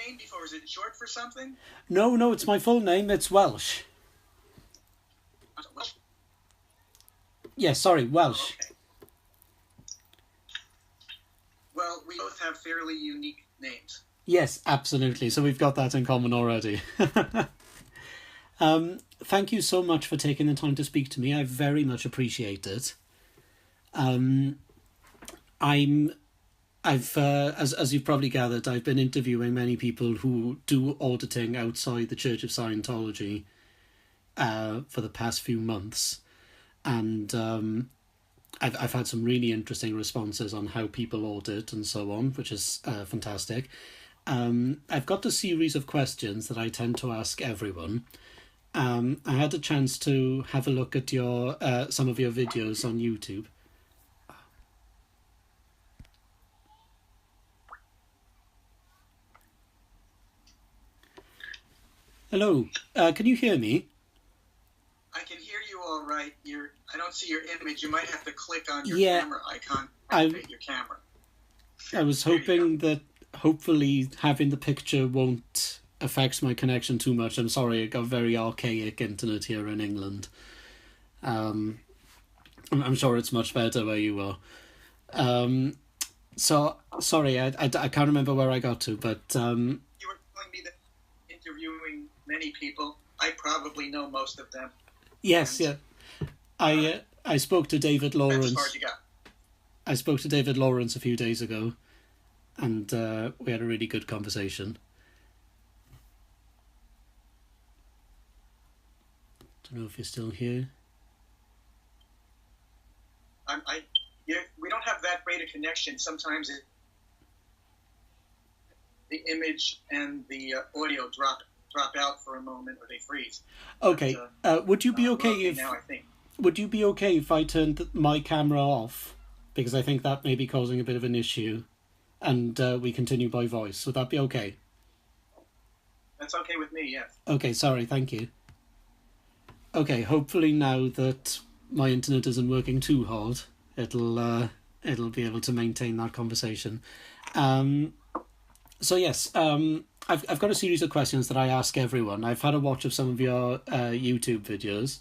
name before? Is it short for something? No, it's my full name. It's Welsh. Welsh? Yes, sorry, Welsh. Oh, okay. Well, we both have fairly unique names. Yes, absolutely. So we've got that in common already. Thank you so much for taking the time to speak to me. I very much appreciate it. As you've probably gathered, I've been interviewing many people who do auditing outside the Church of Scientology for the past few months, and I've had some really interesting responses on how people audit and so on, which is fantastic. I've got a series of questions that I tend to ask everyone. I had a chance to have a look at your some of your videos on YouTube. Hello, can you hear me? I can hear you all right. I don't see your image. You might have to click on your camera icon to activate your camera. I was hoping that hopefully having the picture won't affect my connection too much. I'm sorry, it got very archaic internet here in England. I'm sure it's much better where you are. So, sorry, I can't remember where I got to, but... You were telling me that interviewing many people, I probably know most of them. Yes, yeah. I spoke to David Lawrence. That's as far as you got. I spoke to David Lawrence a few days ago, and we had a really good conversation. Don't know if you're still here. We don't have that great a connection. Sometimes the image and the audio drop out for a moment, or they freeze. Okay. But, would you be okay if? Now, I think. Would you be okay if I turned my camera off? Because I think that may be causing a bit of an issue, and we continue by voice. Would that be okay? That's okay with me. Yes. Okay. Sorry. Thank you. Okay. Hopefully now that my internet isn't working too hard, it'll be able to maintain that conversation. So yes, I've got a series of questions that I ask everyone. I've had a watch of some of your YouTube videos,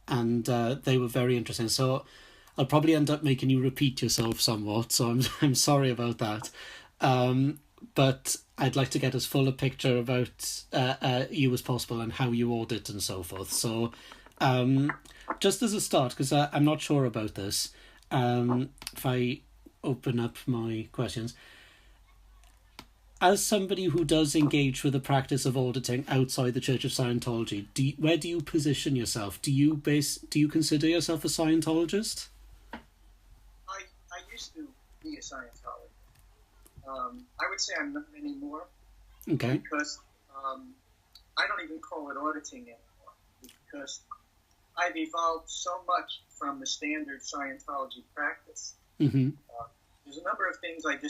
and they were very interesting. So I'll probably end up making you repeat yourself somewhat. So I'm sorry about that. But I'd like to get as full a picture about you as possible and how you audit and so forth. So just as a start, because I'm not sure about this, if I open up my questions. As somebody who does engage with the practice of auditing outside the Church of Scientology, where do you position yourself? Do you consider yourself a Scientologist? I used to be a Scientologist. I would say I'm not anymore. Okay. Because I don't even call it auditing anymore, because I've evolved so much from the standard Scientology practice. Mm-hmm. There's a number of things I've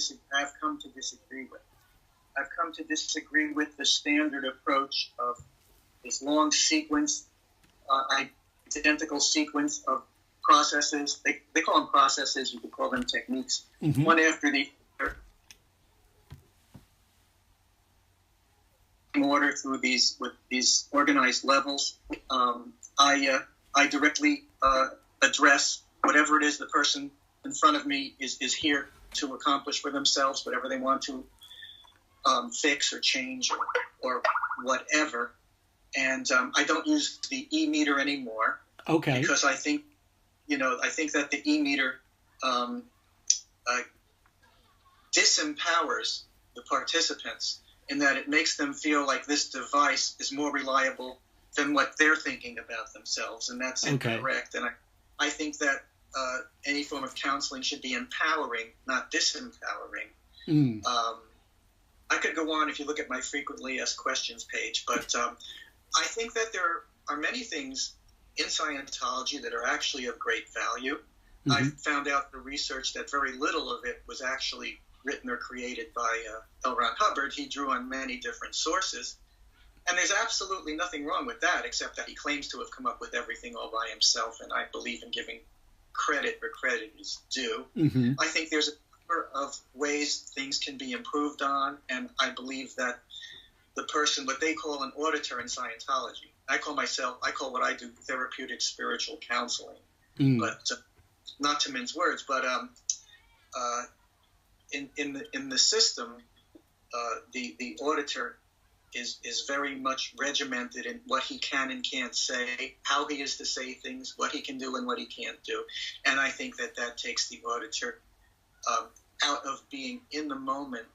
come to disagree with. I've come to disagree with the standard approach of this long sequence, identical sequence of processes. They call them processes. You could call them techniques. Mm-hmm. One after the other, in order through these organized levels. I directly address whatever it is the person in front of me is here to accomplish for themselves, whatever they want to fix or change or whatever. And I don't use the e-meter anymore. Okay. Because I think that the e-meter disempowers the participants in that it makes them feel like this device is more reliable than what they're thinking about themselves, and that's incorrect. And I think that any form of counseling should be empowering, not disempowering. Mm. I could go on if you look at my frequently asked questions page, but I think that there are many things in Scientology that are actually of great value. Mm-hmm. I found out through research that very little of it was actually written or created by L. Ron Hubbard. He drew on many different sources. And there's absolutely nothing wrong with that, except that he claims to have come up with everything all by himself, and I believe in giving credit where credit is due. Mm-hmm. I think there's a number of ways things can be improved on, and I believe that the person, what they call an auditor in Scientology. I call what I do therapeutic spiritual counseling. But not to mince words, but in the system, the auditor is very much regimented in what he can and can't say, how he is to say things, what he can do and what he can't do. And I think that takes the auditor out of being in the moment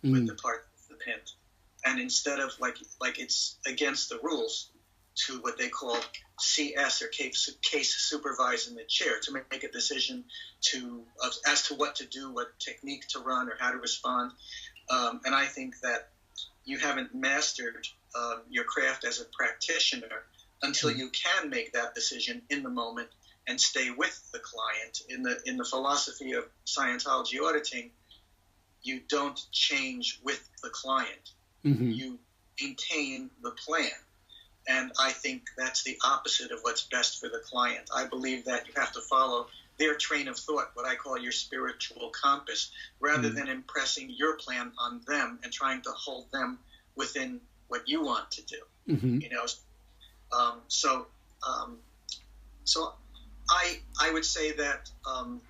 with the participant, and instead of like it's against the rules, to what they call CS, or case supervised in the chair, to make a decision as to what to do, what technique to run, or how to respond. And I think that you haven't mastered your craft as a practitioner until you can make that decision in the moment and stay with the client. In the philosophy of Scientology auditing, you don't change with the client. You maintain the plan. And I think that's the opposite of what's best for the client. I believe that you have to follow their train of thought, what I call your spiritual compass, rather than impressing your plan on them and trying to hold them within what you want to do. You know, so I would say that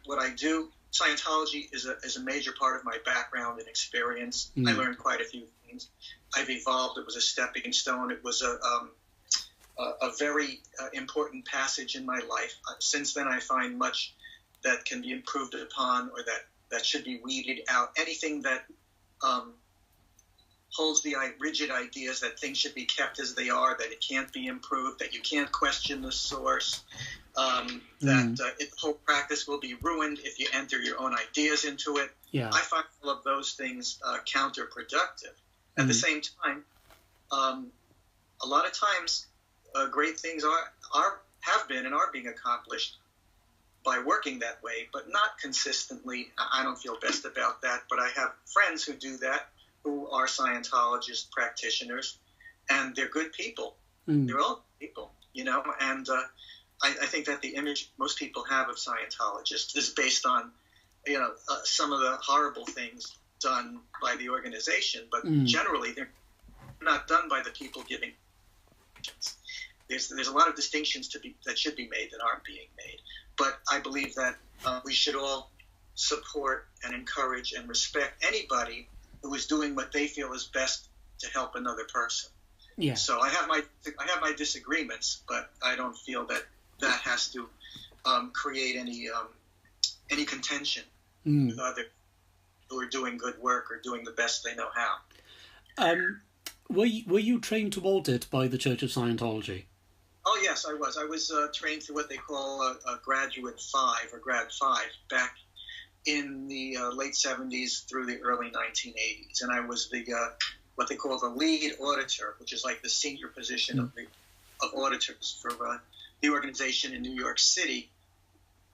what I do, Scientology is a major part of my background and experience. I learned quite a few things. I've evolved. It was a stepping stone. It was a very important passage in my life. Since then, I find much that can be improved upon, or that should be weeded out. Anything that holds the rigid ideas that things should be kept as they are, that it can't be improved, that you can't question the source, that the whole practice will be ruined if you enter your own ideas into it. I find all of those things counterproductive. At the same time, a lot of times, great things have been and are being accomplished by working that way, but not consistently. I don't feel best about that, but I have friends who do that, who are Scientologist practitioners, and they're good people. They're all people, you know, and I think that the image most people have of Scientologists is based on, you know, some of the horrible things done by the organization, but generally they're not done by the people giving. There's a lot of distinctions that should be made that aren't being made, but I believe that we should all support and encourage and respect anybody who is doing what they feel is best to help another person. So I have my disagreements, but I don't feel that has to create any contention with others who are doing good work or doing the best they know how. Were you trained to audit by the Church of Scientology? Oh, yes, I was. I was trained through what they call a Graduate 5 or Grad 5 back in the late 70s through the early 1980s. And I was the what they call the lead auditor, which is like the senior position of auditors for the organization in New York City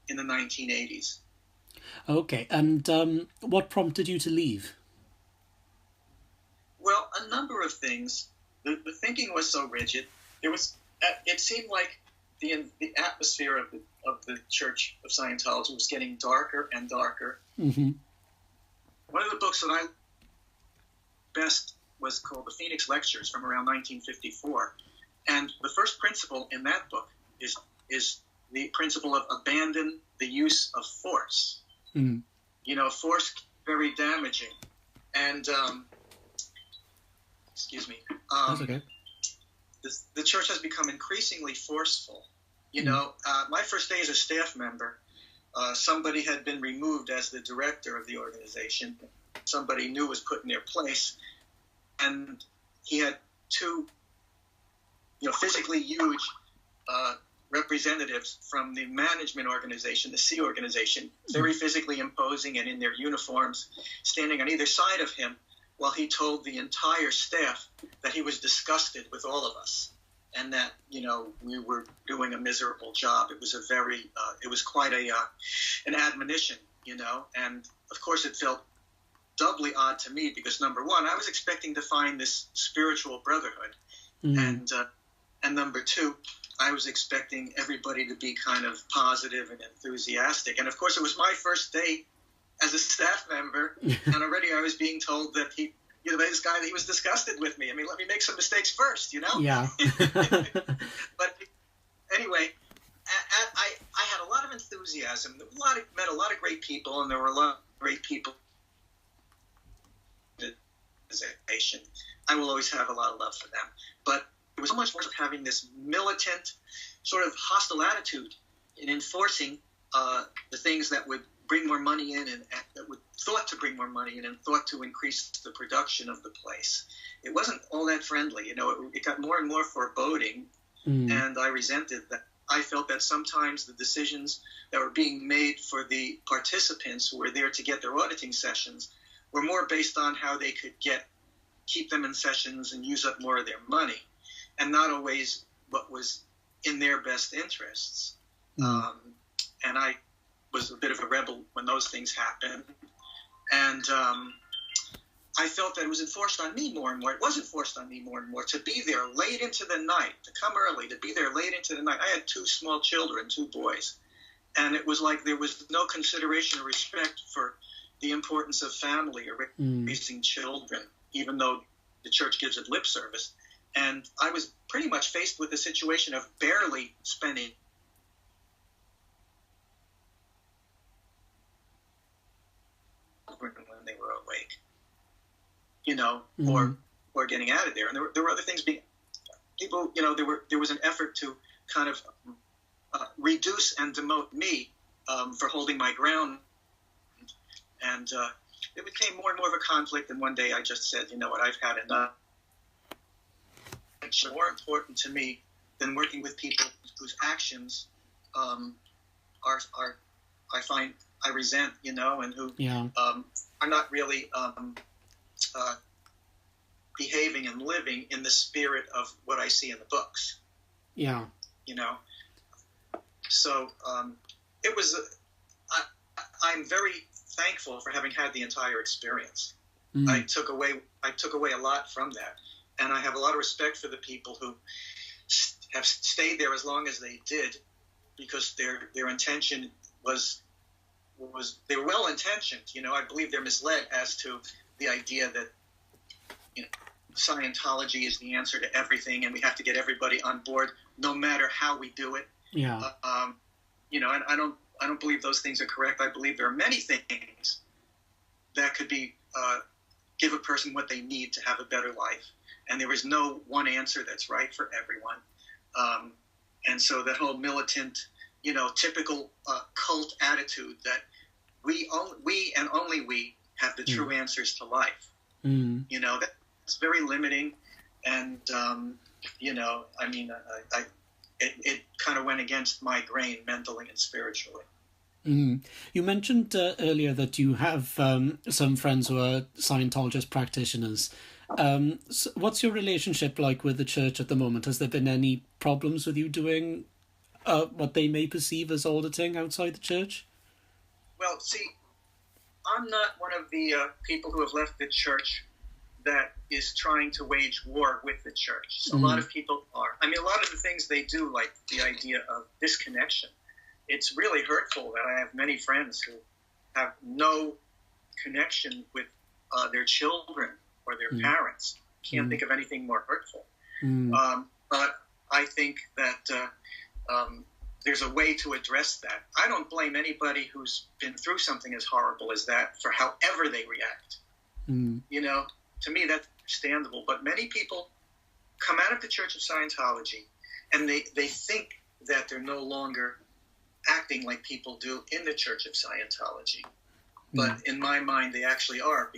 in the 1980s. Okay, and what prompted you to leave? Well, a number of things. The thinking was so rigid. It seemed like the atmosphere of the Church of Scientology was getting darker and darker. One of the books that I best was called The Phoenix Lectures from around 1954, and the first principle in that book is the principle of abandon the use of force. You know, force very damaging, and excuse me. That's okay. The church has become increasingly forceful. You know, my first day as a staff member, somebody had been removed as the director of the organization. Somebody new was put in their place, and he had two, physically huge representatives from the management organization, the C organization, very physically imposing and in their uniforms, standing on either side of him, while he told the entire staff that he was disgusted with all of us and that, we were doing a miserable job. It was it was quite an admonition, and of course it felt doubly odd to me because, number one, I was expecting to find this spiritual brotherhood, and number two, I was expecting everybody to be kind of positive and enthusiastic. And of course, it was my first day as a staff member, and already I was being told that he this guy, he was disgusted with me. I mean, let me make some mistakes first, Yeah. But anyway, I had a lot of enthusiasm. Met a lot of great people, and there were a lot of great people. I will always have a lot of love for them. But it was so much worse of having this militant, sort of hostile attitude in enforcing the things that would bring more money in, and that would thought to bring more money in, and thought to increase the production of the place. It wasn't all that friendly. It got more and more foreboding, and I resented that. I felt that sometimes the decisions that were being made for the participants who were there to get their auditing sessions were more based on how they could keep them in sessions and use up more of their money, and not always what was in their best interests. And I was a bit of a rebel when those things happened. And I felt that it was enforced on me more and more. It was enforced on me more and more to be there late into the night, to come early, to be there late into the night. I had 2 small children, 2 boys. And it was like there was no consideration or respect for the importance of family or raising children, even though the church gives it lip service. And I was pretty much faced with the situation of barely spending when they were awake, or getting out of there. And there were other things being people, there was an effort to kind of reduce and demote me for holding my ground. And it became more and more of a conflict. And one day I just said, you know what, I've had enough. It's more important to me than working with people whose actions I resent, and who are not really behaving and living in the spirit of what I see in the books. Yeah. So it was. I'm very thankful for having had the entire experience. I took away a lot from that, and I have a lot of respect for the people who have stayed there as long as they did, because their intention was they were well intentioned. I believe they're misled as to the idea that Scientology is the answer to everything, and we have to get everybody on board, no matter how we do it. Yeah. And I don't believe those things are correct. I believe there are many things that could be give a person what they need to have a better life, and there is no one answer that's right for everyone. And so that whole militant, typical cult attitude that we and only we have the true answers to life. That's very limiting, and it kind of went against my grain mentally and spiritually. You mentioned earlier that you have some friends who are Scientologist practitioners. So what's your relationship like with the church at the moment? Has there been any problems with you doing what they may perceive as auditing outside the church? Well, see, I'm not one of the people who have left the church that is trying to wage war with the church. So a lot of people are. I mean, a lot of the things they do, like the idea of disconnection, it's really hurtful that I have many friends who have no connection with their children or their parents. Can't think of anything more hurtful. But I think that there's a way to address that. I don't blame anybody who's been through something as horrible as that for however they react. To me, that's understandable. But many people come out of the Church of Scientology and they think that they're no longer acting like people do in the Church of Scientology. But in my mind, they actually are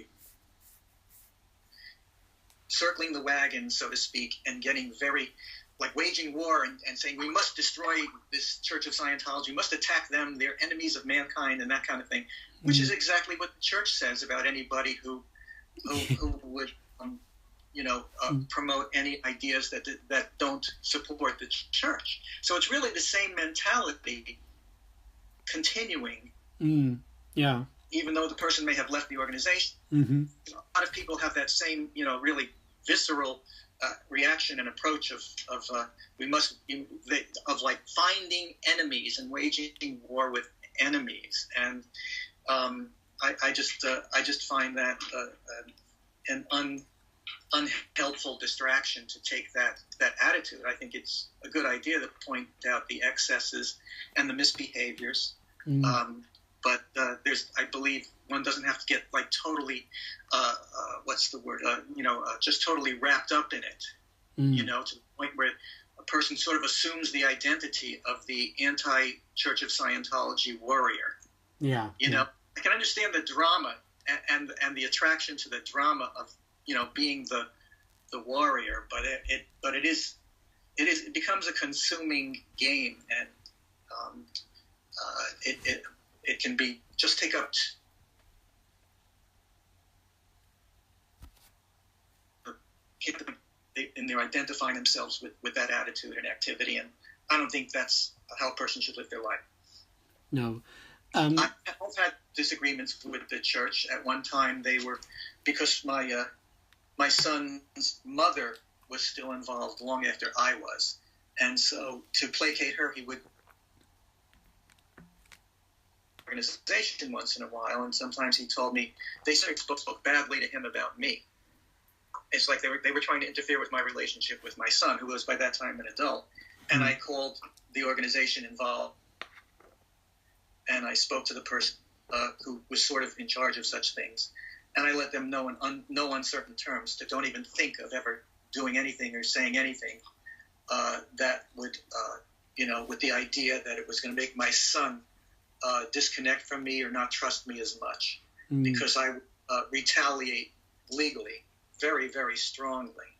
circling the wagon, so to speak, and getting very, like, waging war and saying, we must destroy this Church of Scientology, we must attack them, they're enemies of mankind, and that kind of thing, which is exactly what the church says about anybody who would, promote any ideas that don't support the church. So it's really the same mentality continuing. Even though the person may have left the organization. A lot of people have that same, really visceral reaction and approach of finding enemies and waging war with enemies. And I just find that an unhelpful distraction to take that attitude. I think it's a good idea to point out the excesses and the misbehaviors. But I believe one doesn't have to get like totally, just totally wrapped up in it, to the point where a person sort of assumes the identity of the anti-Church of Scientology warrior. I can understand the drama and the attraction to the drama of, being the warrior, but it becomes a consuming game, and it can be just take up and they're identifying themselves with that attitude and activity, and I don't think that's how a person should live their life. No. I've had disagreements with the church. At one time, because my son's mother was still involved long after I was, and so to placate her, he would organization once in a while, and sometimes he told me they spoke badly to him about me. It's like they were trying to interfere with my relationship with my son, who was by that time an adult, and I called the organization involved, and I spoke to the person who was sort of in charge of such things, and I let them know in no uncertain terms to don't even think of ever doing anything or saying anything that would, with the idea that it was going to make my son disconnect from me or not trust me as much, because I retaliate legally very, very strongly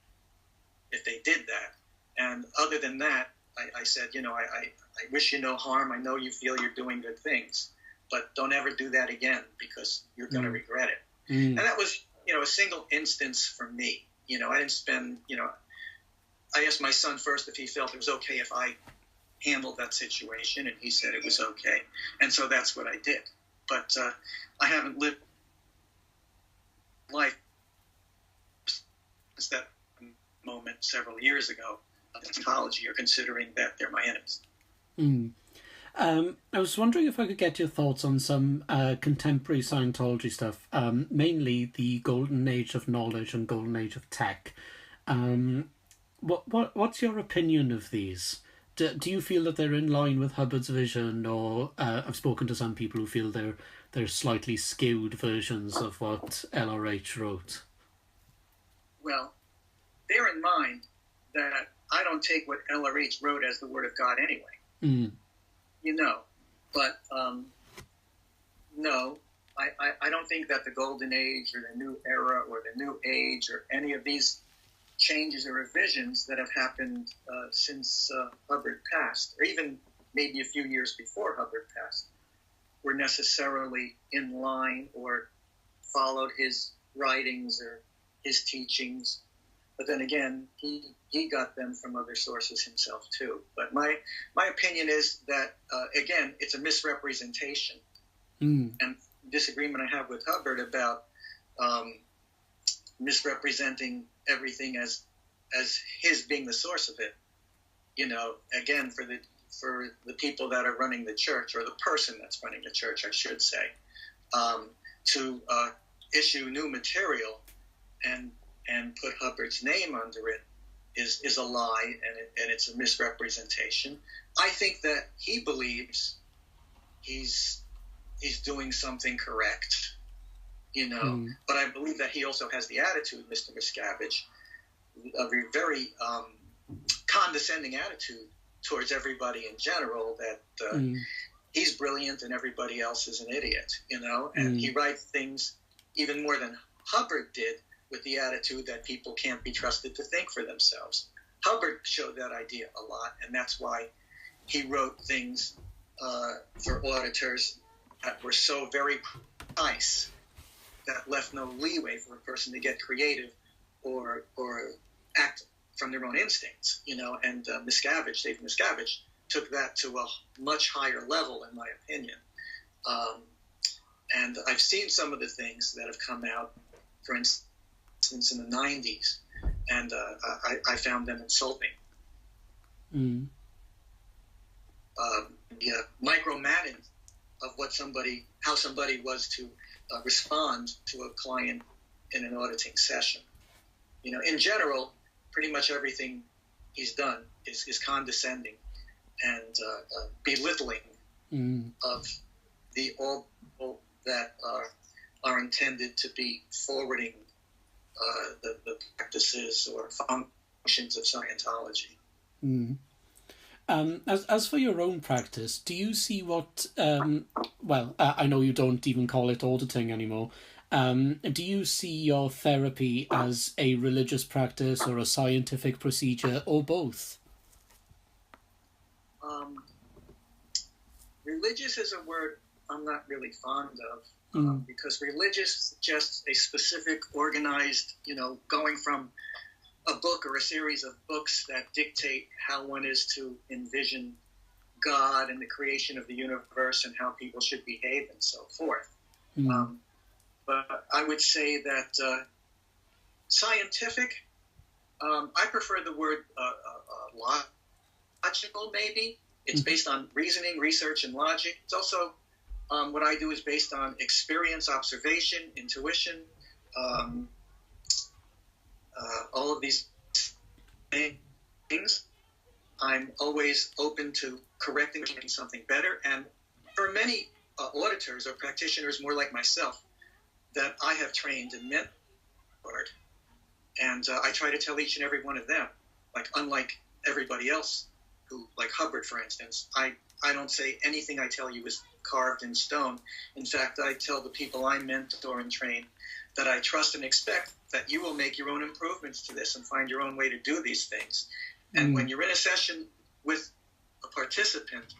if they did that. And other than that, I said, I wish you no harm. I know you feel you're doing good things, but don't ever do that again, because you're going to regret it. And that was, a single instance for me. I didn't spend, I asked my son first if he felt it was okay if I handled that situation, and he said it was okay. And so that's what I did. But I haven't lived life since that moment several years ago. Scientology are considering that they're my enemies. I was wondering if I could get your thoughts on some contemporary Scientology stuff, mainly the golden age of knowledge and golden age of tech. What's your opinion of these? Do you feel that they're in line with Hubbard's vision, or I've spoken to some people who feel they're slightly skewed versions of what LRH wrote? Well, bear in mind that I don't take what LRH wrote as the word of God anyway. But no, I don't think that the golden age or the new era or the new age or any of these changes or revisions that have happened since Hubbard passed, or even maybe a few years before Hubbard passed, were necessarily in line or followed his writings or his teachings. But then again, he got them from other sources himself too. But my opinion is that, again, it's a misrepresentation. And disagreement I have with Hubbard about misrepresenting everything as his being the source of it. Again, for the people that are running the church, or the person that's running the church, I should say, to issue new material and put Hubbard's name under it is a lie, and it's a misrepresentation. I think that he believes he's doing something correct, but I believe that he also has the attitude, Mr. Miscavige, a very condescending attitude towards everybody in general, that he's brilliant and everybody else is an idiot, and he writes things even more than Hubbard did, with the attitude that people can't be trusted to think for themselves. Hubbard showed that idea a lot, and that's why he wrote things for auditors that were so very precise, that left no leeway for a person to get creative or act from their own instincts, and David Miscavige, took that to a much higher level, in my opinion. And I've seen some of the things that have come out, for instance, in the 90s, and I found them insulting. The micromanaging of how somebody was to respond to a client in an auditing session. In general, pretty much everything he's done is condescending and belittling of the all that are intended to be forwarding the practices or functions of Scientology. As for your own practice, do you see what, I know you don't even call it auditing anymore. Do you see your therapy as a religious practice or a scientific procedure or both? Religious is a word I'm not really fond of because religious suggests a specific organized, going from a book or a series of books that dictate how one is to envision God and the creation of the universe and how people should behave and so forth. But I would say that scientific, I prefer the word logical, maybe. It's based on reasoning, research, and logic. It's also, what I do is based on experience, observation, intuition, all of these things. I'm always open to correcting or making something better. And for many auditors or practitioners more like myself that I have trained and mentored, and I try to tell each and every one of them, unlike everybody else, who, like Hubbard, for instance, I don't say anything I tell you is carved in stone. In fact, I tell the people I mentor and train that I trust and expect that you will make your own improvements to this and find your own way to do these things. And when you're in a session with a participant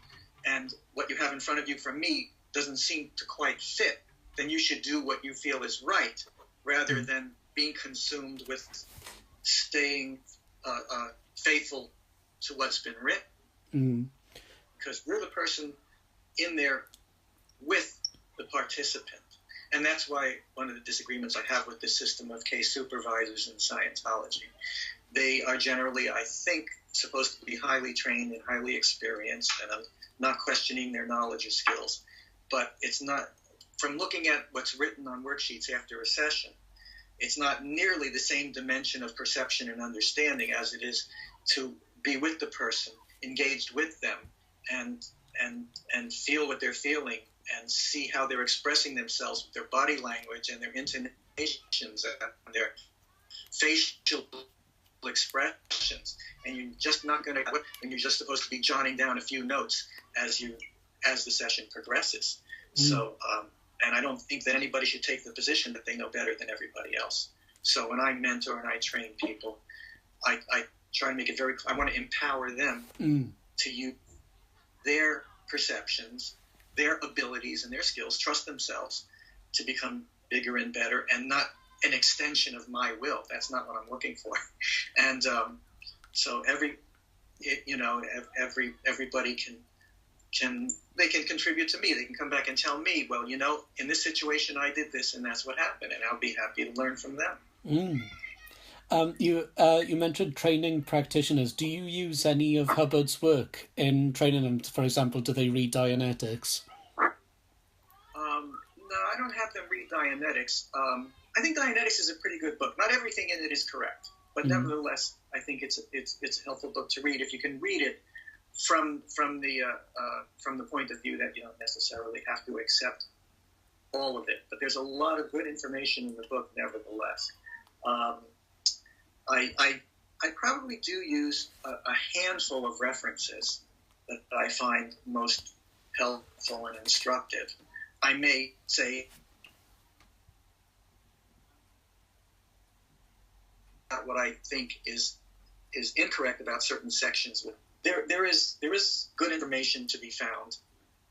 and what you have in front of you from me doesn't seem to quite fit, then you should do what you feel is right rather than being consumed with staying faithful to what's been written. Because we're the person in there with the participant. And that's why one of the disagreements I have with this system of case supervisors in Scientology. They are generally, I think, supposed to be highly trained and highly experienced, and I'm not questioning their knowledge or skills. But it's not, from looking at what's written on worksheets after a session, it's not nearly the same dimension of perception and understanding as it is to be with the person, engaged with them, and feel what they're feeling and see how they're expressing themselves with their body language and their intonations and their facial expressions. And you're just not going to, and you're just supposed to be jotting down a few notes as the session progresses. So, and I don't think that anybody should take the position that they know better than everybody else. So when I mentor and I train people, I try to make it very clear. I want to empower them to use their perceptions, their abilities, and their skills, trust themselves to become bigger and better, and not an extension of my will. That's not what I'm looking for. And so everybody can contribute to me. They can come back and tell me, well, in this situation I did this and that's what happened, and I'll be happy to learn from them. You mentioned training practitioners. Do you use any of Hubbard's work in training them? For example, do they read Dianetics? No, I don't have them read Dianetics. I think Dianetics is a pretty good book. Not everything in it is correct, but nevertheless, I think it's a helpful book to read if you can read it from the point of view that you don't necessarily have to accept all of it. But there's a lot of good information in the book, nevertheless. I probably do use a handful of references that I find most helpful and instructive. I may say what I think is incorrect about certain sections. There is good information to be found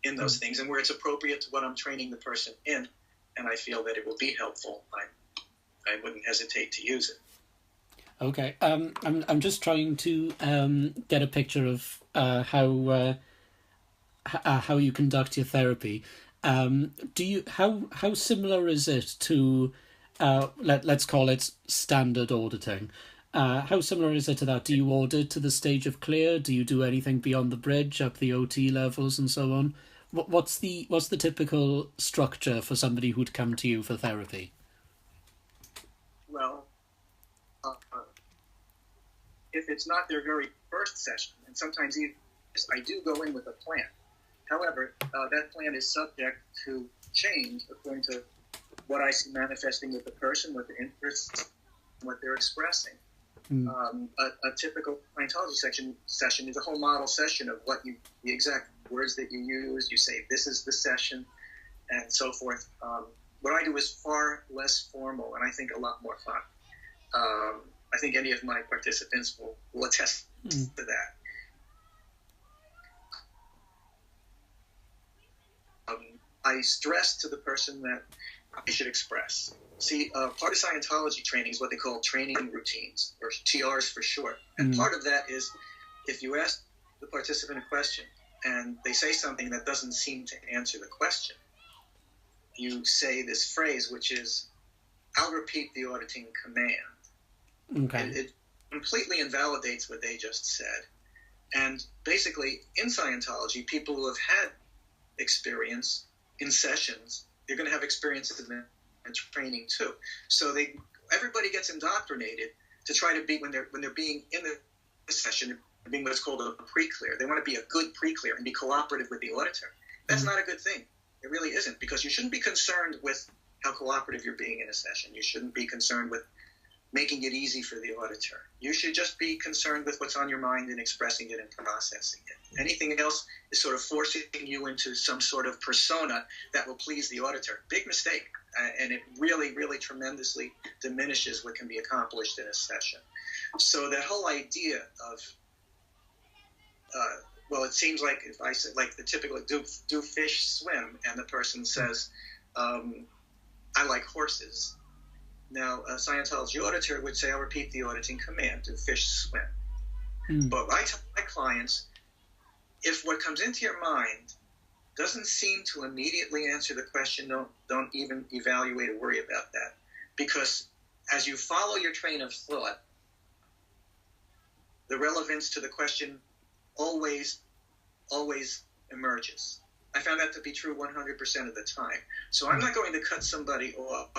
in those things, and where it's appropriate to what I'm training the person in, and I feel that it will be helpful, I wouldn't hesitate to use it. Okay, I'm just trying to get a picture of how you conduct your therapy. How similar is it to let's call it standard auditing? How similar is it to that? Do you audit to the stage of clear? Do you do anything beyond the bridge, up the OT levels, and so on? What's the typical structure for somebody who'd come to you for therapy? if it's not their very first session, and sometimes even I do go in with a plan. However, that plan is subject to change according to what I see manifesting with the person, what their interests, what they're expressing. A typical Scientology session is a whole model session of the exact words that you use. You say, this is the session, and so forth. What I do is far less formal, and I think a lot more fun. I think any of my participants will attest to that. I stress to the person that they should express. See, part of Scientology training is what they call training routines, or TRs for short. And part of that is if you ask the participant a question and they say something that doesn't seem to answer the question, you say this phrase, which is, I'll repeat the auditing command. Okay. It completely invalidates what they just said. And basically, in Scientology, people who have had experience in sessions, they're going to have experiences in training too. So everybody gets indoctrinated to try to be, when they're being in the session, being what's called a pre-clear. They want to be a good pre-clear and be cooperative with the auditor. That's not a good thing. It really isn't, because you shouldn't be concerned with how cooperative you're being in a session. You shouldn't be concerned with making it easy for the auditor. You should just be concerned with what's on your mind and expressing it and processing it. Anything else is sort of forcing you into some sort of persona that will please the auditor. Big mistake. And it really, really tremendously diminishes what can be accomplished in a session. So that whole idea of, it seems like if I said, like the typical, do fish swim? And the person says, I like horses. Now, a Scientology auditor would say, I'll repeat the auditing command, do fish swim? But I tell my clients, if what comes into your mind doesn't seem to immediately answer the question, don't even evaluate or worry about that. Because as you follow your train of thought, the relevance to the question always emerges. I found that to be true 100% of the time. So I'm not going to cut somebody off.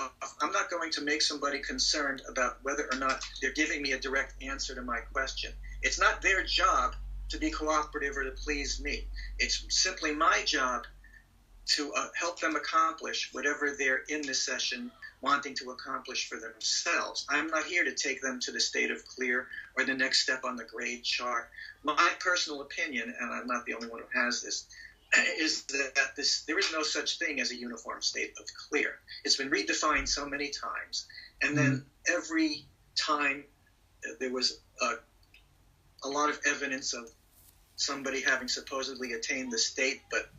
I'm not going to make somebody concerned about whether or not they're giving me a direct answer to my question. It's not their job to be cooperative or to please me. It's simply my job to help them accomplish whatever they're in this session wanting to accomplish for themselves. I'm not here to take them to the state of clear or the next step on the grade chart. My personal opinion, and I'm not the only one who has this, is that there is no such thing as a uniform state of clear. It's been redefined so many times, and then every time there was a lot of evidence of somebody having supposedly attained the state but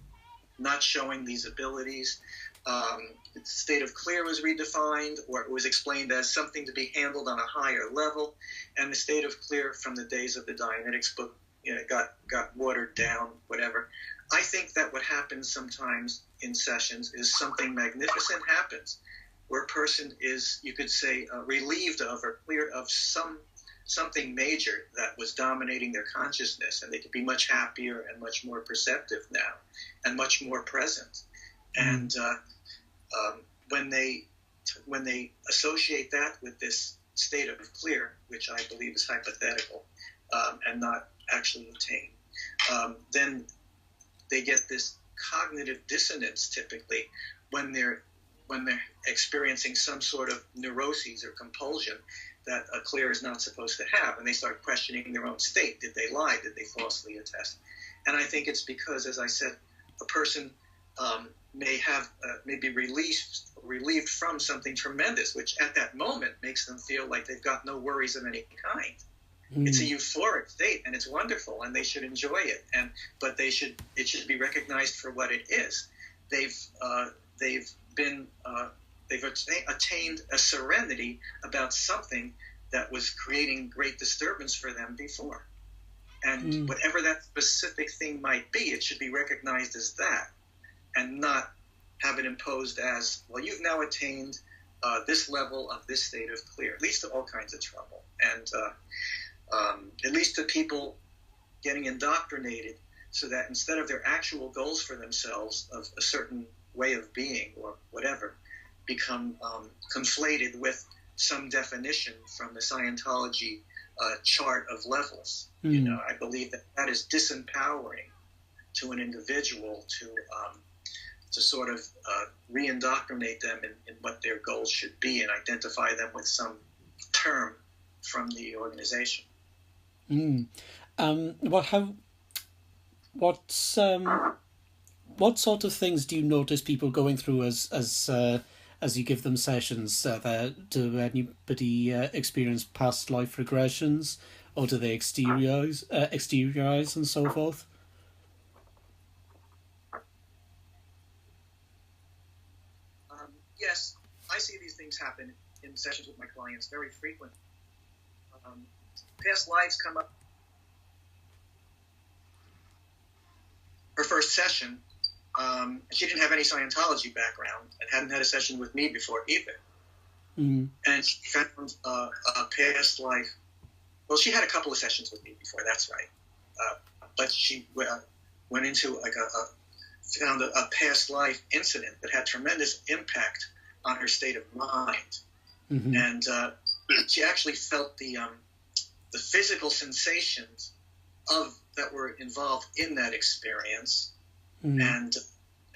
not showing these abilities. The state of clear was redefined, or it was explained as something to be handled on a higher level, and the state of clear from the days of the Dianetics book got watered down, whatever. I think that what happens sometimes in sessions is something magnificent happens, where a person is, you could say, relieved of or cleared of something major that was dominating their consciousness, and they could be much happier and much more perceptive now and much more present. And when they associate that with this state of clear, which I believe is hypothetical and not actually attained, then they get this cognitive dissonance typically when they're experiencing some sort of neuroses or compulsion that a clear is not supposed to have, and they start questioning their own state. Did they lie? Did they falsely attest? And I think it's because, as I said, a person may be relieved from something tremendous, which at that moment makes them feel like they've got no worries of any kind. It's a euphoric state, and it's wonderful, and they should enjoy it. But it should be recognized for what it is. They've attained a serenity about something that was creating great disturbance for them before. And whatever that specific thing might be, it should be recognized as that, and not have it imposed as, well, you've now attained this level of this state of clear. It leads to all kinds of trouble. And it leads to people getting indoctrinated so that instead of their actual goals for themselves of a certain way of being or whatever, become conflated with some definition from the Scientology chart of levels. You know, I believe that that is disempowering to an individual to sort of re-indoctrinate them in what their goals should be and identify them with some term from the organization. What sort of things do you notice people going through as you give them sessions? Do anybody experience past life regressions, or do they exteriorize and so forth? Yes, I see these things happen in sessions with my clients very frequently. Past lives come up. Her first session, she didn't have any Scientology background and hadn't had a session with me before either. And she found a past life. Well, she had a couple of sessions with me before, that's right. But she went into found a past life incident that had tremendous impact on her state of mind. And she actually felt the physical sensations that were involved in that experience. And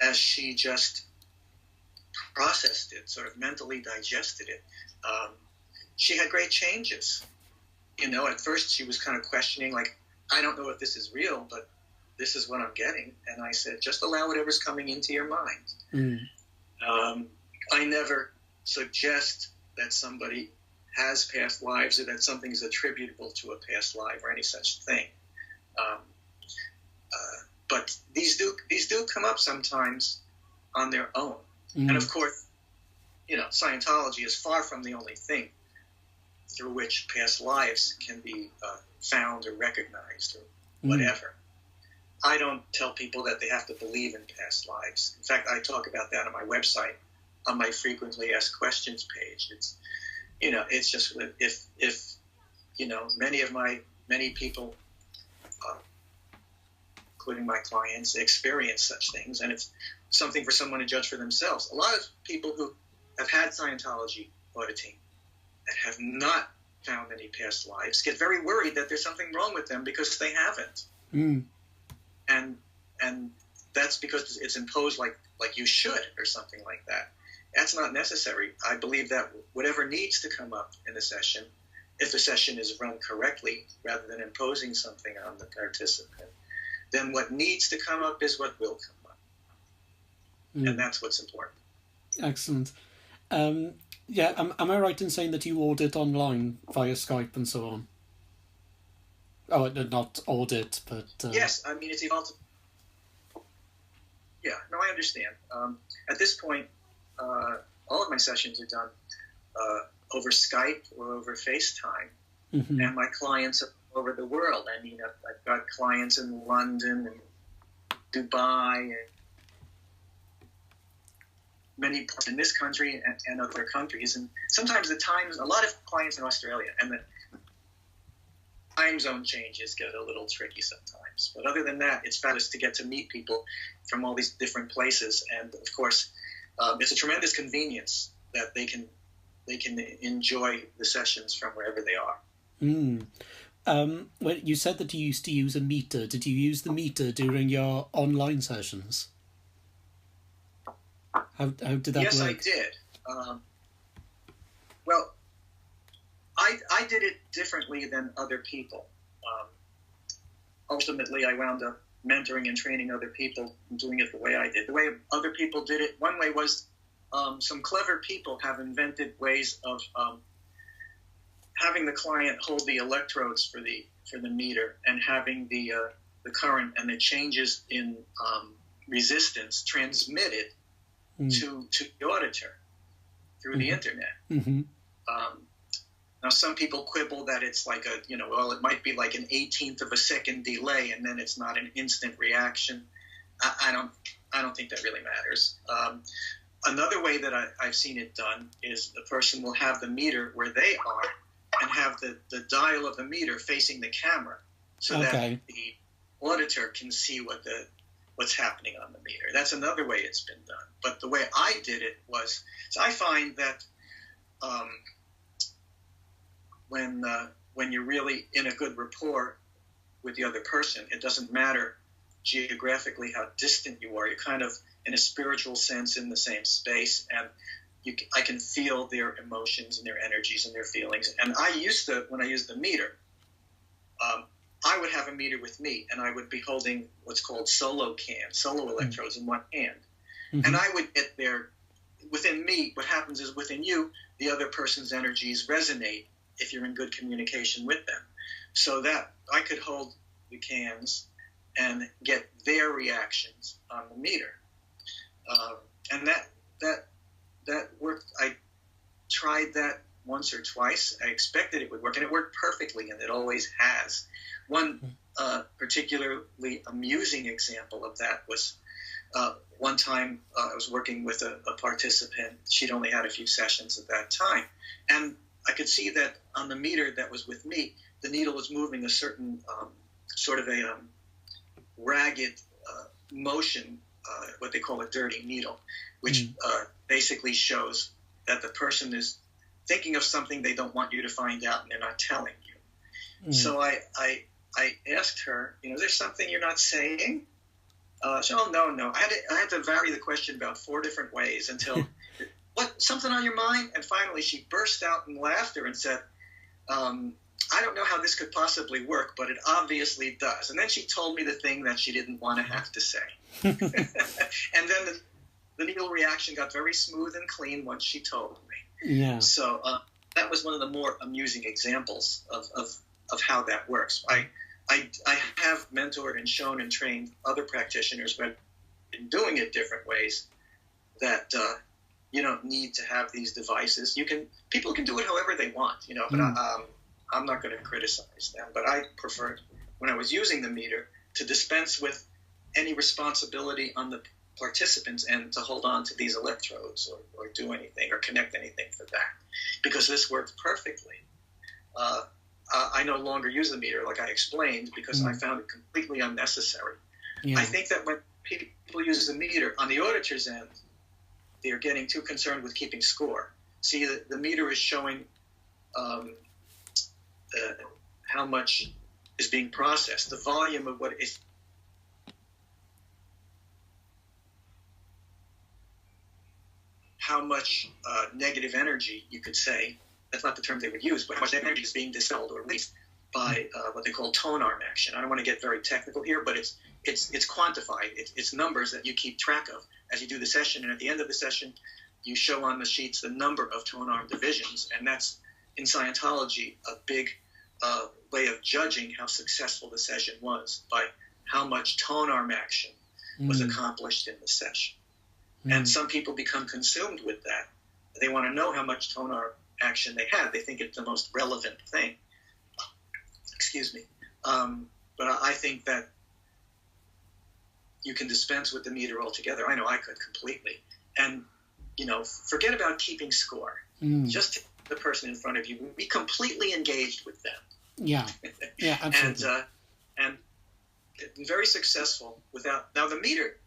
as she just processed it, sort of mentally digested it, she had great changes. You know, at first she was kind of questioning, like, I don't know if this is real, but this is what I'm getting. And I said, just allow whatever's coming into your mind. I never suggest that somebody has past lives or that something is attributable to a past life or any such thing. But these do come up sometimes on their own. And of course, you know, Scientology is far from the only thing through which past lives can be found or recognized or whatever. I don't tell people that they have to believe in past lives. In fact, I talk about that on my website, on my frequently asked questions page. It's, you know, it's just if you know, many people, including my clients, experience such things, and it's something for someone to judge for themselves. A lot of people who have had Scientology auditing and have not found any past lives get very worried that there's something wrong with them because they haven't. And that's because it's imposed like you should or something like that. That's not necessary. I believe that whatever needs to come up in a session, if the session is run correctly rather than imposing something on the participant, then what needs to come up is what will come up. And that's what's important. Excellent. Yeah, am I right in saying that you audit online via Skype and so on? Oh, not audit, but... Yes, I mean, it's evolved. Yeah, no, I understand. At this point, all of my sessions are done over Skype or over FaceTime. And my clients are all over the world. I mean, I've got clients in London and Dubai and many parts in this country and other countries. And sometimes a lot of clients in Australia, and the time zone changes get a little tricky sometimes. But other than that, it's fabulous to get to meet people from all these different places. And of course, it's a tremendous convenience that they can enjoy the sessions from wherever they are. Well, you said that you used to use a meter. Did you use the meter during your online sessions? How did that work? Yes, I did. Well, I did it differently than other people. Ultimately, I wound up mentoring and training other people and doing it the way I did. The way other people did it, one way was some clever people have invented ways of having the client hold the electrodes for the meter and having the current and the changes in resistance transmitted to the auditor through the internet. Now, some people quibble that it's like it might be like an 18th of a second delay, and then it's not an instant reaction. I don't think that really matters. Another way that I've seen it done is the person will have the meter where they are and have the dial of the meter facing the camera so that the auditor can see what's happening on the meter. That's another way it's been done. But the way I did it was, so I find that when when you're really in a good rapport with the other person, it doesn't matter geographically how distant you are. You're kind of, in a spiritual sense, in the same space, and I can feel their emotions and their energies and their feelings. And I used to, when I used the meter, I would have a meter with me, and I would be holding what's called solo electrodes in one hand. Mm-hmm. And I would get there. Within me, what happens is within you, the other person's energies resonate if you're in good communication with them. So that I could hold the cans and get their reactions on the meter. And that worked. I tried that once or twice. I expected it would work, and it worked perfectly, and it always has. One particularly amusing example of that was one time I was working with a participant. She'd only had a few sessions at that time, and I could see that on the meter that was with me, the needle was moving a certain sort of a ragged motion, what they call a dirty needle, which basically shows that the person is thinking of something they don't want you to find out, and they're not telling you. So I asked her, is there something you're not saying? She said, oh, no. I had to vary the question about 4 different ways until, what, something on your mind? And finally she burst out in laughter and said, I don't know how this could possibly work, but it obviously does. And then she told me the thing that she didn't want to have to say. And then the needle reaction got very smooth and clean once she told me. Yeah. So that was one of the more amusing examples of how that works. I have mentored and shown and trained other practitioners, but in doing it different ways, that you don't need to have these devices. People can do it however they want, but I'm not going to criticize them. But I preferred, when I was using the meter, to dispense with any responsibility on the participants and to hold on to these electrodes or do anything or connect anything for that, because this worked perfectly. I no longer use the meter, like I explained, because I found it completely unnecessary. Yeah. I think that when people use the meter on the auditor's end, they're getting too concerned with keeping score. See, the meter is showing how much is being processed, the volume of what is. How much negative energy, you could say, that's not the term they would use, but how much energy is being dispelled or released by what they call tone arm action. I don't want to get very technical here, but it's quantified. It's numbers that you keep track of as you do the session, and at the end of the session, you show on the sheets the number of tone arm divisions, and that's, in Scientology, a big way of judging how successful the session was by how much tone arm action was accomplished in the session. And some people become consumed with that. They want to know how much tone arm action they had. They think it's the most relevant thing. Excuse me. But I think that you can dispense with the meter altogether. I know I could completely. And, forget about keeping score. Just take the person in front of you. Be completely engaged with them. Yeah. Yeah, absolutely. and very successful without... Now, the meter...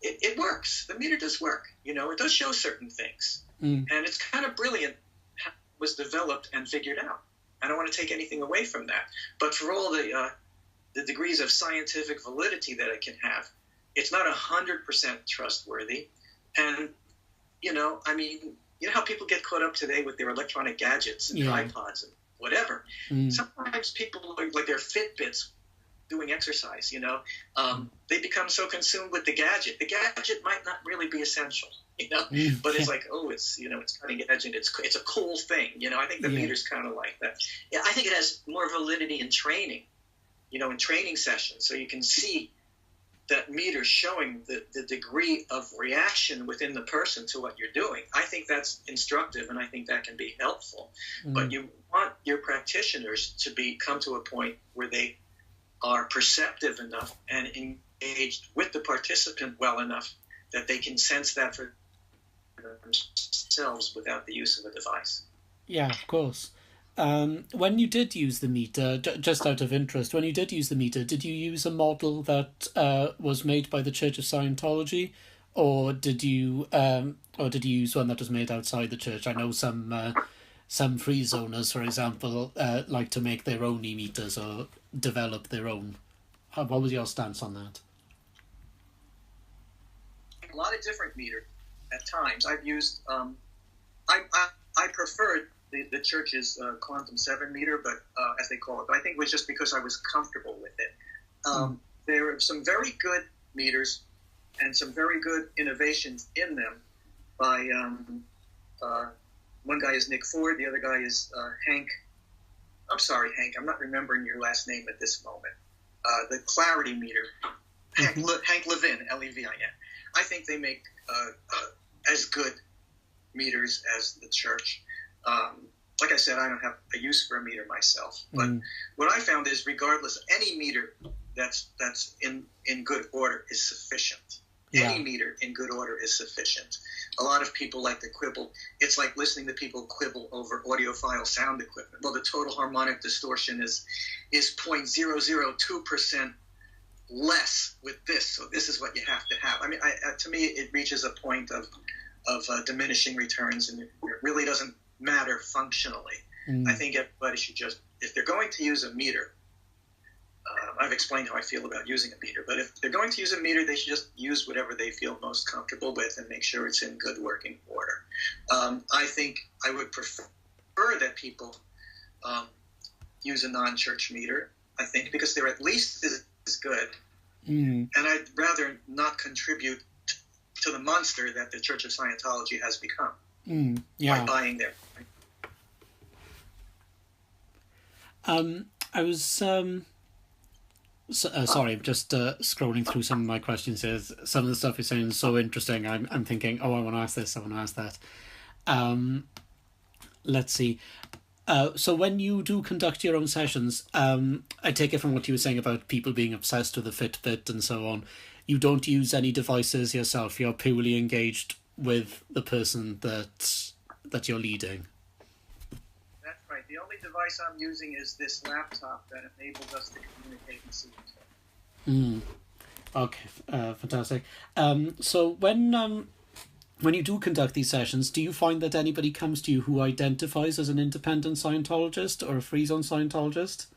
It works. The meter does work. It does show certain things. And it's kind of brilliant how it was developed and figured out. I don't want to take anything away from that. But for all the degrees of scientific validity that it can have, it's not 100% trustworthy. And, how people get caught up today with their electronic gadgets and iPods and whatever. Sometimes people are like their Fitbits doing exercise, they become so consumed with the gadget. The gadget might not really be essential, but it's like, it's cutting edge and it's a cool thing. I think the meter's kind of like that. Yeah, I think it has more validity in training, in training sessions. So you can see that meter showing the degree of reaction within the person to what you're doing. I think that's instructive, and I think that can be helpful. But you want your practitioners to come to a point where they are perceptive enough and engaged with the participant well enough that they can sense that for themselves without the use of a device. Yeah, of course. When you did use the meter, just out of interest, when you did use the meter, did you use a model that was made by the Church of Scientology, or did you use one that was made outside the church? I know some some free zoners, for example, like to make their own e-meters or develop their own. What was your stance on that? A lot of different meters at times. I've used, I preferred the church's Quantum 7 meter, but as they call it. But I think it was just because I was comfortable with it. There are some very good meters and some very good innovations in them by one guy is Nick Ford, the other guy is Hank. I'm sorry, Hank, I'm not remembering your last name at this moment. The Clarity meter, Hank Levin, Levin. I think they make as good meters as the church. Like I said, I don't have a use for a meter myself, but what I found is, regardless, any meter that's in good order is sufficient. Yeah. Any meter in good order is sufficient. A lot of people like to quibble. It's like listening to people quibble over audiophile sound equipment. Well, the total harmonic distortion is 0.002% less with this, so this is what you have to have. I mean, to me, it reaches a point of diminishing returns, and it really doesn't matter functionally. I think everybody should just, if they're going to use a meter, I've explained how I feel about using a meter, but if they're going to use a meter, they should just use whatever they feel most comfortable with and make sure it's in good working order. I think I would prefer that people use a non-church meter, I think, because they're at least as good. And I'd rather not contribute to the monster that the Church of Scientology has become by buying their. I was sorry, I'm just scrolling through some of my questions here. Some of the stuff you're saying is so interesting. I'm thinking, oh, I want to ask this, I want to ask that. Let's see. So when you do conduct your own sessions, I take it from what you were saying about people being obsessed with the Fitbit and so on, you don't use any devices yourself. You're purely engaged with the person that you're leading. That's right. The only device I'm using is this laptop that enables us to communicate and see each other. Okay, fantastic. So when you do conduct these sessions, do you find that anybody comes to you who identifies as an independent Scientologist or a free zone Scientologist?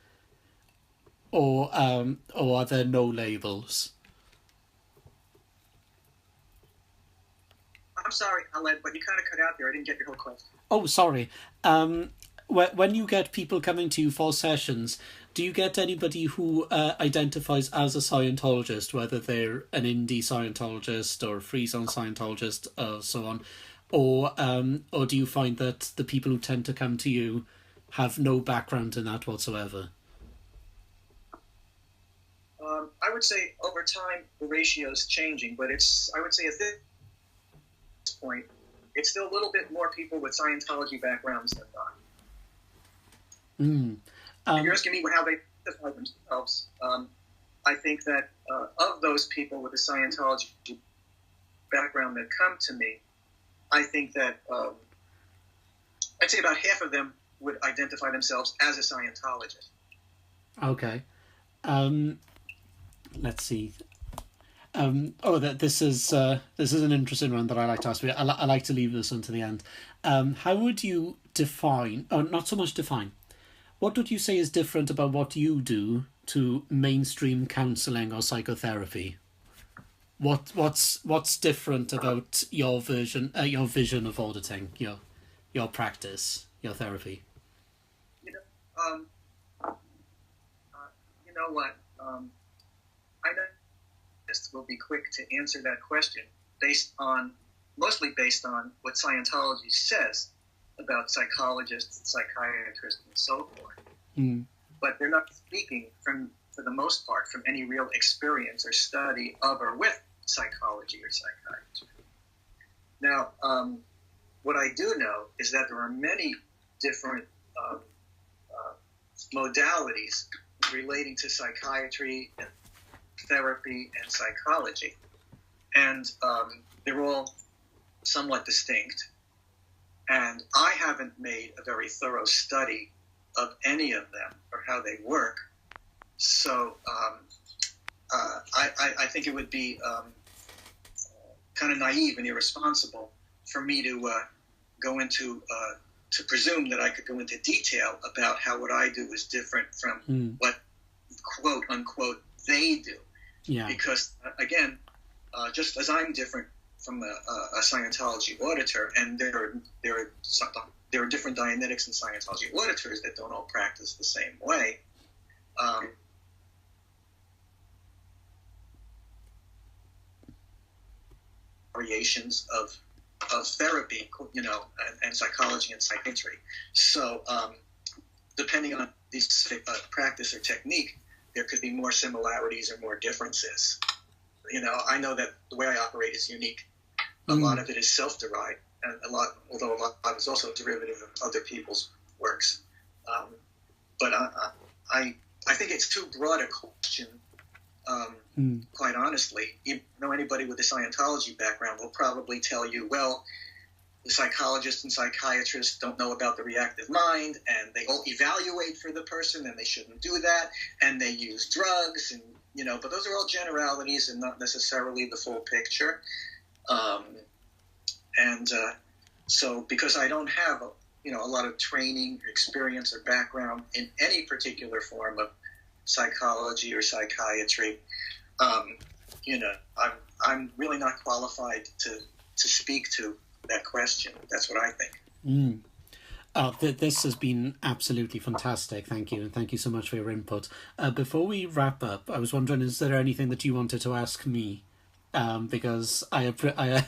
Or are there no labels? I'm sorry, Aled, but you kind of cut out there. I didn't get your whole question. Oh, sorry. When you get people coming to you for sessions, do you get anybody who identifies as a Scientologist, whether they're an indie Scientologist or a free zone Scientologist or so on, or do you find that the people who tend to come to you have no background in that whatsoever? I would say over time the ratio is changing, but I would say at this point, it's still a little bit more people with Scientology backgrounds than not. If you're asking me how they identify themselves, I think that of those people with a Scientology background that come to me, I think that I'd say about half of them would identify themselves as a Scientologist. Okay. Let's see. This is an interesting one that I like to ask. I like to leave this one to the end. How would you define, or not so much define, what would you say is different about what you do to mainstream counselling or psychotherapy? What's different about your vision of auditing, your practice, your therapy? You know what? I know this will be quick to answer that question, mostly based on what Scientology says about psychologists, psychiatrists, and so forth. But they're not speaking, for the most part, from any real experience or study of or with psychology or psychiatry. Now, what I do know is that there are many different modalities relating to psychiatry and therapy and psychology, and they're all somewhat distinct, and I haven't made a very thorough study of any of them or how they work, so I think it would be kind of naive and irresponsible for me to go into to presume that I could go into detail about how what I do is different from what, quote unquote, they do. Yeah. Because, again, just as I'm different from a Scientology auditor, and there are different Dianetics and Scientology auditors that don't all practice the same way. Variations of therapy, and psychology and psychiatry. So, depending on the specific practice or technique, there could be more similarities or more differences. I know that the way I operate is unique. A lot of it is self-derived, and although a lot is also a derivative of other people's works. But I think it's too broad a question. Quite honestly, anybody with a Scientology background will probably tell you, well, the psychologists and psychiatrists don't know about the reactive mind, and they all evaluate for the person, and they shouldn't do that, and they use drugs, and but those are all generalities and not necessarily the full picture. So because I don't have a lot of training, experience, or background in any particular form of psychology or psychiatry, I'm really not qualified to speak to that question. That's what I think. This has been absolutely fantastic. Thank you, and thank you so much for your input. Before we wrap up, I was wondering, is there anything that you wanted to ask me? Because I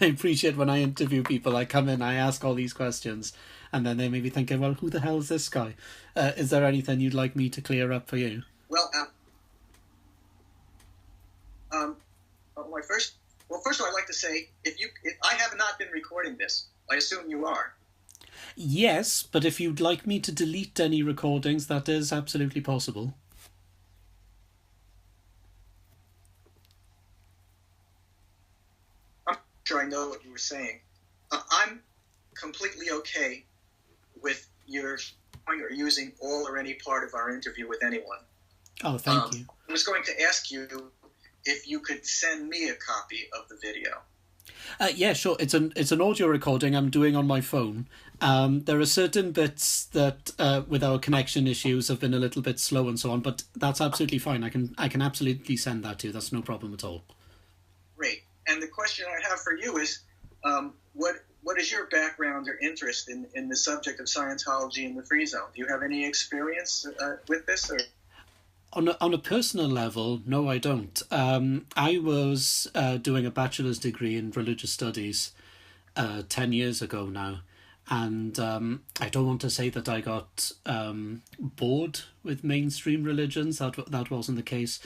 appreciate when I interview people, I come in, I ask all these questions, and then they may be thinking, well, who the hell is this guy? Is there anything you'd like me to clear up for you? Well, first of all, I'd like to say, if I have not been recording this, I assume you are. Yes, but if you'd like me to delete any recordings, that is absolutely possible. I'm sure I know what you were saying. I'm completely okay with your or using all or any part of our interview with anyone. Oh, thank you. I was going to ask you if you could send me a copy of the video. Yeah, sure. It's an audio recording I'm doing on my phone. There are certain bits that with our connection issues have been a little bit slow and so on, but that's absolutely fine. I can absolutely send that to you. That's no problem at all. Great. And the question I have for you is, what is your background or interest in the subject of Scientology and the free zone? Do you have any experience with this? Or? On a personal level, no, I don't. I was doing a bachelor's degree in religious studies 10 years ago now, and I don't want to say that I got bored with mainstream religions. That wasn't the case,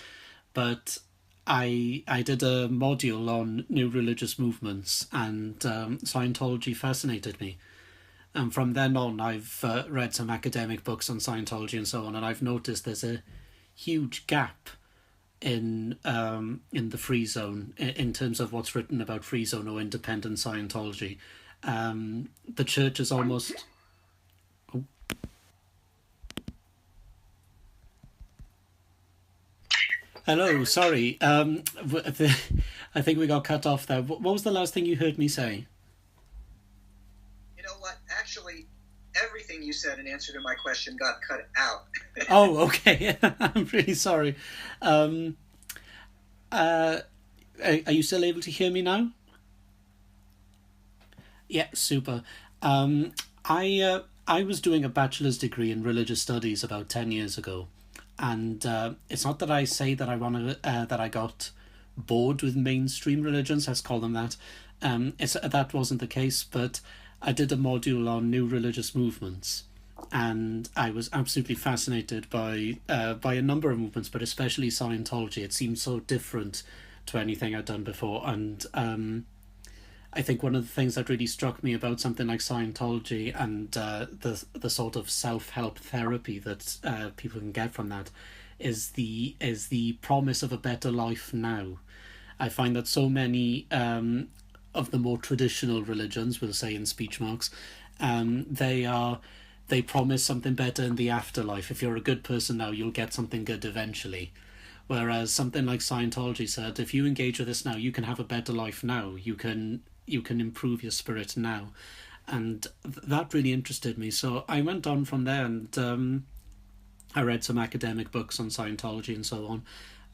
but I did a module on new religious movements, and Scientology fascinated me. And from then on, I've read some academic books on Scientology and so on, and I've noticed there's a huge gap in the free zone in terms of what's written about free zone or independent Scientology. The church is almost... Oh. Hello, sorry. I think we got cut off there. What was the last thing you heard me say? You know what? Actually, everything you said in answer to my question got cut out. Oh, okay. I'm really sorry. Are you still able to hear me now? Yeah, super. I was doing a bachelor's degree in religious studies about 10 years ago, and it's not that I say that that I got bored with mainstream religions, let's call them that. That wasn't the case, but I did a module on new religious movements, and I was absolutely fascinated by a number of movements, but especially Scientology. It seemed so different to anything I'd done before, and I think one of the things that really struck me about something like Scientology and the sort of self-help therapy that people can get from that is the promise of a better life now. I find that so many of the more traditional religions, we'll say in speech marks, they promise something better in the afterlife. If you're a good person now, you'll get something good eventually. Whereas something like Scientology said, if you engage with this now, you can have a better life now. You can improve your spirit now. And that really interested me. So I went on from there, and I read some academic books on Scientology and so on.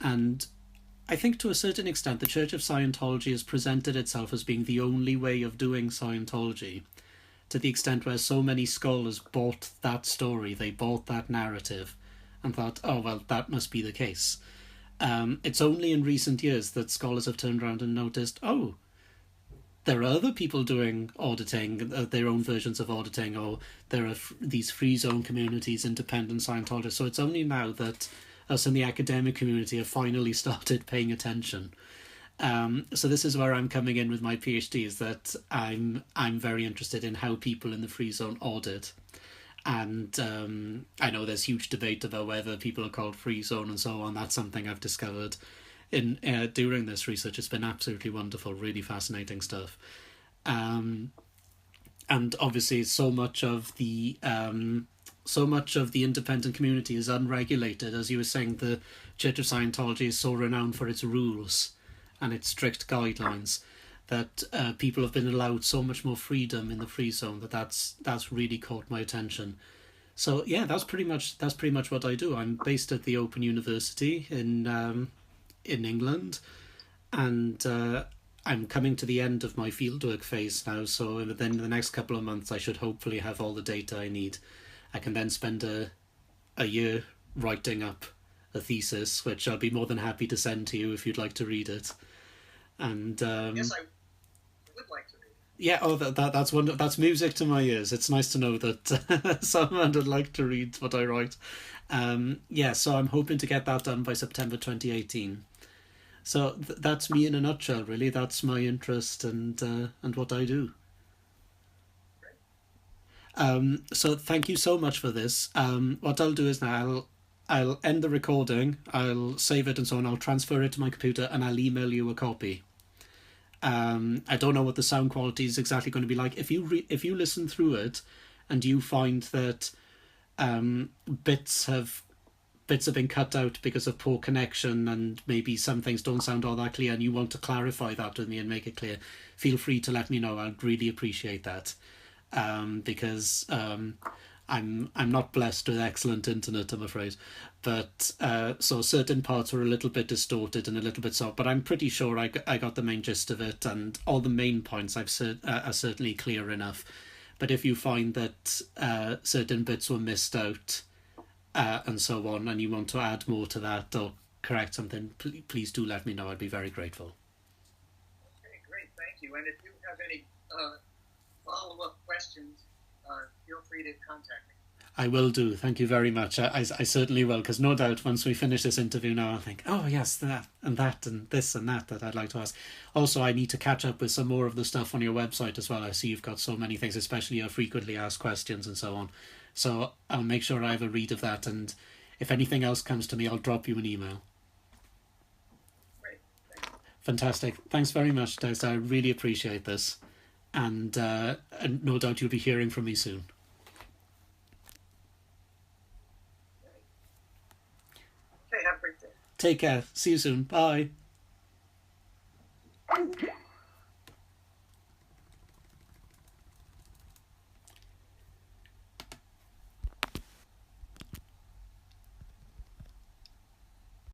And I think to a certain extent, the Church of Scientology has presented itself as being the only way of doing Scientology, to the extent where so many scholars bought that story, they bought that narrative, and thought, oh, well, that must be the case. It's only in recent years that scholars have turned around and noticed, oh, there are other people doing auditing, their own versions of auditing, or there are these free zone communities, independent Scientologists. So it's only now that us in the academic community have finally started paying attention. So this is where I'm coming in with my PhD, is that I'm very interested in how people in the free zone audit. And I know there's huge debate about whether people are called free zone and so on. That's something I've discovered in during this research. It's been absolutely wonderful, really fascinating stuff. And obviously so much of the independent community is unregulated. As you were saying, the Church of Scientology is so renowned for its rules and its strict guidelines that people have been allowed so much more freedom in the free zone that's really caught my attention. So yeah, that's pretty much what I do. I'm based at the Open University in England, and I'm coming to the end of my fieldwork phase now, so within the next couple of months I should hopefully have all the data I need. I can then spend a year writing up a thesis, which I'll be more than happy to send to you if you'd like to read it. And yes, I would like to read it. Yeah, oh, that's music to my ears. It's nice to know that someone would like to read what I write. Yeah, so I'm hoping to get that done by September 2018. So that's me in a nutshell, really. That's my interest and what I do. So thank you so much for this. What I'll do is now I'll end the recording, I'll save it and so on, I'll transfer it to my computer and I'll email you a copy. I don't know what the sound quality is exactly going to be like. If you listen through it and you find that bits have been cut out because of poor connection and maybe some things don't sound all that clear and you want to clarify that with me and make it clear, feel free to let me know. I'd really appreciate that. Because I'm not blessed with excellent internet, I'm afraid, but so certain parts were a little bit distorted and a little bit soft, but I'm pretty sure I got the main gist of it, and all the main points are certainly clear enough. But if you find that certain bits were missed out and so on, and you want to add more to that or correct something, please do let me know. I'd be very grateful. Okay, great, thank you. And if you have any follow-up questions, feel free to contact me. I will do. Thank you very much. I certainly will, because no doubt once we finish this interview now, I'll think, oh yes, that and this and that I'd like to ask. Also, I need to catch up with some more of the stuff on your website as well. I see you've got so many things, especially your frequently asked questions and so on. So I'll make sure I have a read of that, and if anything else comes to me, I'll drop you an email. Great. Thanks. Fantastic. Thanks very much, Des. I really appreciate this. And no doubt you'll be hearing from me soon. Okay, have a great day. Take care. See you soon. Bye.